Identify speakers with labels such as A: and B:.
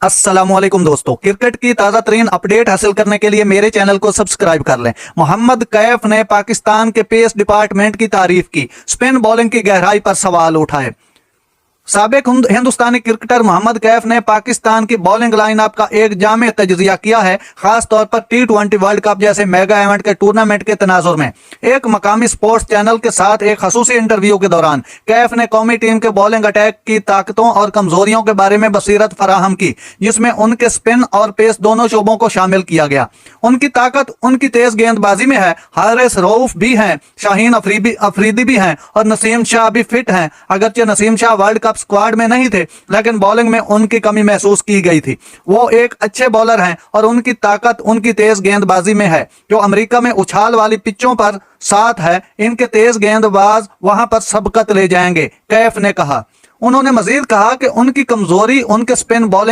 A: अस्सलामुअलैकुम दोस्तों, क्रिकेट की ताज़ा तरीन अपडेट हासिल करने के लिए मेरे चैनल को सब्सक्राइब कर लें। मोहम्मद कैफ ने पाकिस्तान के पेस डिपार्टमेंट की तारीफ की, स्पिन बॉलिंग की गहराई पर सवाल उठाए। साबिक हिंदुस्तानी क्रिकेटर मोहम्मद कैफ ने पाकिस्तान की बॉलिंग लाइनअप का एक जामे तजजिया किया है, खास तौर पर T20 वर्ल्ड कप जैसे मेगा इवेंट के टूर्नामेंट के तनाजुर में। एक मकामी स्पोर्ट्स चैनल के साथ एक खसूसी इंटरव्यू के दौरान कैफ ने कौमी टीम के बॉलिंग अटैक की ताकतों और कमजोरियों के बारे में बसीरत फराहम की, जिसमें उनके स्पिन और पेस दोनों शोबों को शामिल किया गया। उनकी ताकत उनकी तेज गेंदबाजी में है। हारिस रऊफ भी हैं, शाहीन अफरीदी भी हैं और नसीम शाह भी फिट हैं। अगरचे Naseem Shah world cup squad में नहीं थे, लेकिन बॉलिंग में उनकी कमी महसूस की गई थी। वो एक अच्छे बॉलर हैं और उनकी ताकत उनकी तेज गेंदबाजी में है, जो अमेरिका में उछाल वाली पिचों पर साथ है। इनके तेज गेंदबाज वहां पर सबकत ले जाएंगे, कैफ ने कहा। उन्होंने मजीद कहा कि उनकी कमजोरी उनके स्पिन बॉलिंग